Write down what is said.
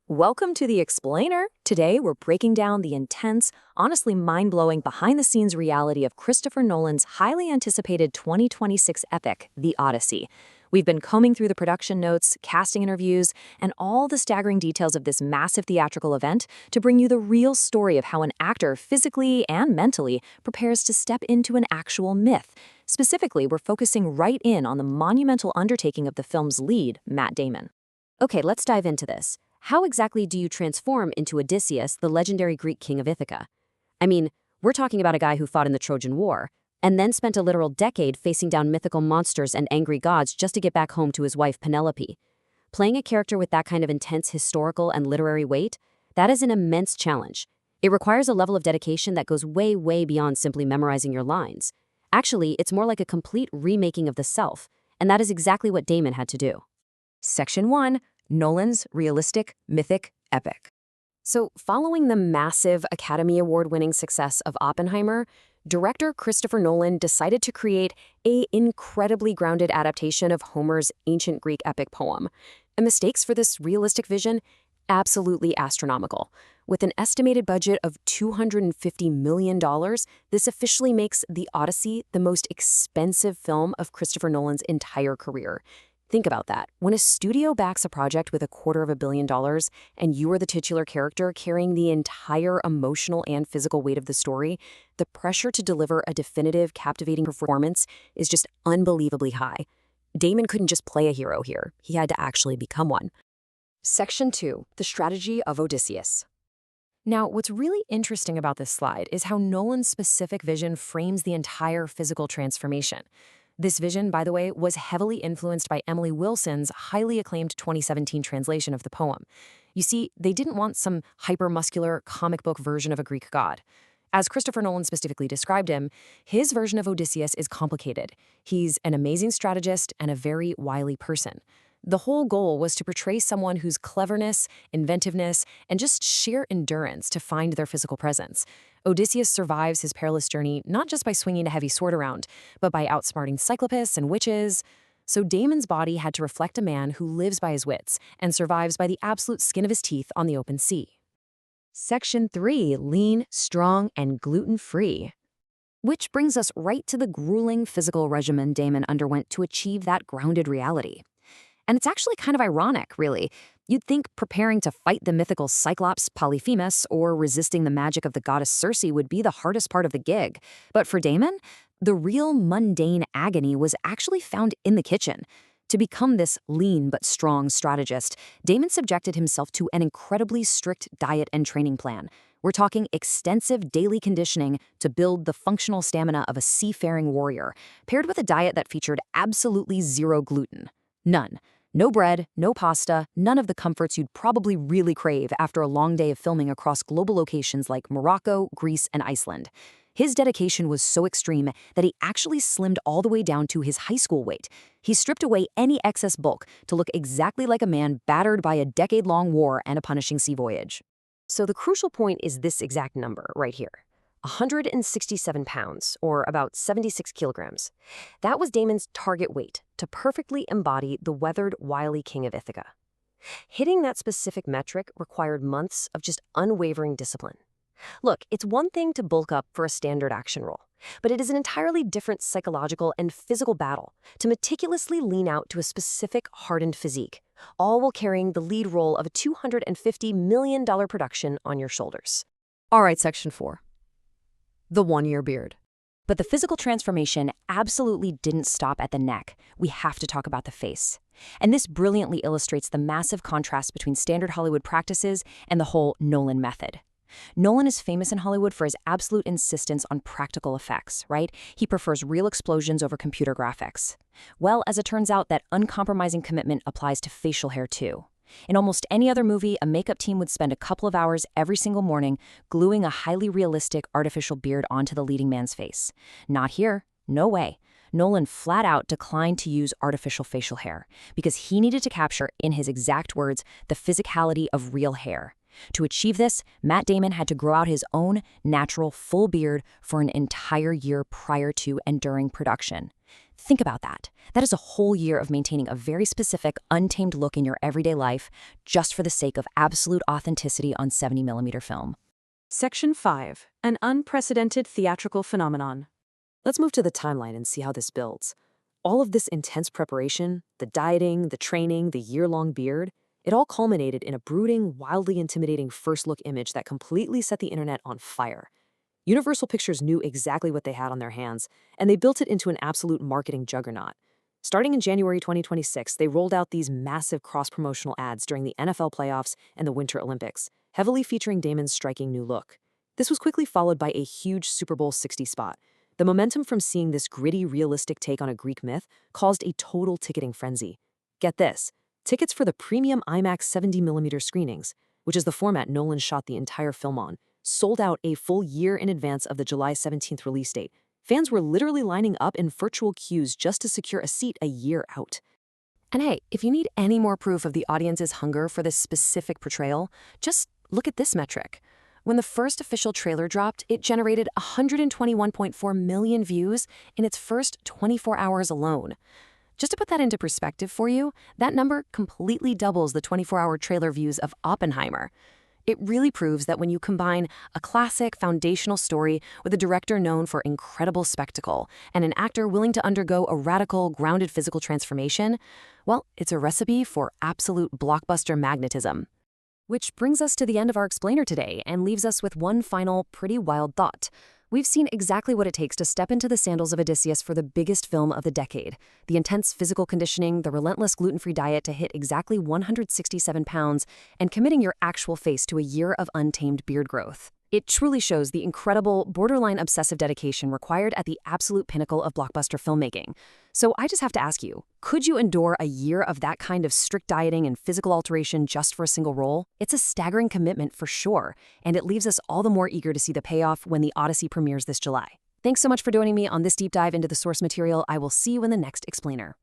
Welcome to The Explainer. Today, we're breaking down the intense, honestly mind-blowing behind-the-scenes reality of Christopher Nolan's highly anticipated 2026 epic, The Odyssey. We've been combing through the production notes, casting interviews, and all the staggering details of this massive theatrical event to bring you the real story of how an actor physically and mentally prepares to step into an actual myth. Specifically, we're focusing right in on the monumental undertaking of the film's lead, Matt Damon. Okay, let's dive into this. How exactly do you transform into Odysseus, the legendary Greek king of Ithaca? I mean, we're talking about a guy who fought in the Trojan War, and then spent a literal decade facing down mythical monsters and angry gods just to get back home to his wife Penelope. Playing a character with that kind of intense historical and literary weight, that is an immense challenge. It requires a level of dedication that goes way, way beyond simply memorizing your lines. Actually, it's more like a complete remaking of the self, and that is exactly what Damon had to do. Section 1. Nolan's realistic, mythic, epic. So, following the massive Academy Award-winning success of Oppenheimer, director Christopher Nolan decided to create an incredibly grounded adaptation of Homer's ancient Greek epic poem. And the stakes for this realistic vision? Absolutely astronomical. With an estimated budget of $250 million, this officially makes The Odyssey the most expensive film of Christopher Nolan's entire career. Think about that. When a studio backs a project with $250 million and you are the titular character carrying the entire emotional and physical weight of the story, the pressure to deliver a definitive, captivating performance is just unbelievably high. Damon couldn't just play a hero here. He had to actually become one. Section 2. The strategy of Odysseus. Now, what's really interesting about this slide is how Nolan's specific vision frames the entire physical transformation. This vision, by the way, was heavily influenced by Emily Wilson's highly acclaimed 2017 translation of the poem. You see, they didn't want some hyper-muscular comic book version of a Greek god. As Christopher Nolan specifically described him, his version of Odysseus is complicated. He's an amazing strategist and a very wily person. The whole goal was to portray someone whose cleverness, inventiveness, and just sheer endurance to find their physical presence. Odysseus survives his perilous journey not just by swinging a heavy sword around, but by outsmarting cyclops and witches. So Damon's body had to reflect a man who lives by his wits and survives by the absolute skin of his teeth on the open sea. Section 3. Lean, strong, and gluten-free. Which brings us right to the grueling physical regimen Damon underwent to achieve that grounded reality. And it's actually kind of ironic, really. You'd think preparing to fight the mythical Cyclops Polyphemus or resisting the magic of the goddess Circe would be the hardest part of the gig. But for Damon, the real mundane agony was actually found in the kitchen. To become this lean but strong strategist, Damon subjected himself to an incredibly strict diet and training plan. We're talking extensive daily conditioning to build the functional stamina of a seafaring warrior, paired with a diet that featured absolutely zero gluten. None. No bread, no pasta, none of the comforts you'd probably really crave after a long day of filming across global locations like Morocco, Greece, and Iceland. His dedication was so extreme that he actually slimmed all the way down to his high school weight. He stripped away any excess bulk to look exactly like a man battered by a decade-long war and a punishing sea voyage. So the crucial point is this exact number right here. 167 pounds, or about 76 kilograms. That was Damon's target weight to perfectly embody the weathered, wily king of Ithaca. Hitting that specific metric required months of just unwavering discipline. Look, it's one thing to bulk up for a standard action role, but it is an entirely different psychological and physical battle to meticulously lean out to a specific hardened physique, all while carrying the lead role of a $250 million production on your shoulders. All right, Section 4. The one-year beard. But the physical transformation absolutely didn't stop at the neck. We have to talk about the face. And this brilliantly illustrates the massive contrast between standard Hollywood practices and the whole Nolan method. Nolan is famous in Hollywood for his absolute insistence on practical effects, right? He prefers real explosions over computer graphics. Well, as it turns out, that uncompromising commitment applies to facial hair too. In almost any other movie, a makeup team would spend a couple of hours every single morning gluing a highly realistic artificial beard onto the leading man's face. Not here. No way. Nolan flat out declined to use artificial facial hair because he needed to capture, in his exact words, the physicality of real hair. To achieve this, Matt Damon had to grow out his own natural full beard for an entire year prior to and during production. Think about that. That is a whole year of maintaining a very specific, untamed look in your everyday life just for the sake of absolute authenticity on 70mm film. Section 5. An unprecedented theatrical phenomenon. Let's move to the timeline and see how this builds. All of this intense preparation, the dieting, the training, the year-long beard, it all culminated in a brooding, wildly intimidating first-look image that completely set the internet on fire. Universal Pictures knew exactly what they had on their hands, and they built it into an absolute marketing juggernaut. Starting in January 2026, they rolled out these massive cross-promotional ads during the NFL playoffs and the Winter Olympics, heavily featuring Damon's striking new look. This was quickly followed by a huge Super Bowl 60 spot. The momentum from seeing this gritty, realistic take on a Greek myth caused a total ticketing frenzy. Get this, tickets for the premium IMAX 70mm screenings, which is the format Nolan shot the entire film on, sold out a full year in advance of the July 17th release date. Fans were literally lining up in virtual queues just to secure a seat a year out. And hey, if you need any more proof of the audience's hunger for this specific portrayal, just look at this metric. When the first official trailer dropped, it generated 121.4 million views in its first 24 hours alone. Just to put that into perspective for you, that number completely doubles the 24-hour trailer views of Oppenheimer. It really proves that when you combine a classic, foundational story with a director known for incredible spectacle and an actor willing to undergo a radical, grounded physical transformation, well, it's a recipe for absolute blockbuster magnetism. Which brings us to the end of our explainer today and leaves us with one final, pretty wild thought. We've seen exactly what it takes to step into the sandals of Odysseus for the biggest film of the decade. The intense physical conditioning, the relentless gluten-free diet to hit exactly 167 pounds, and committing your actual face to a year of untamed beard growth. It truly shows the incredible, borderline obsessive dedication required at the absolute pinnacle of blockbuster filmmaking. So I just have to ask you, could you endure a year of that kind of strict dieting and physical alteration just for a single role? It's a staggering commitment for sure, and it leaves us all the more eager to see the payoff when The Odyssey premieres this July. Thanks so much for joining me on this deep dive into the source material. I will see you in the next explainer.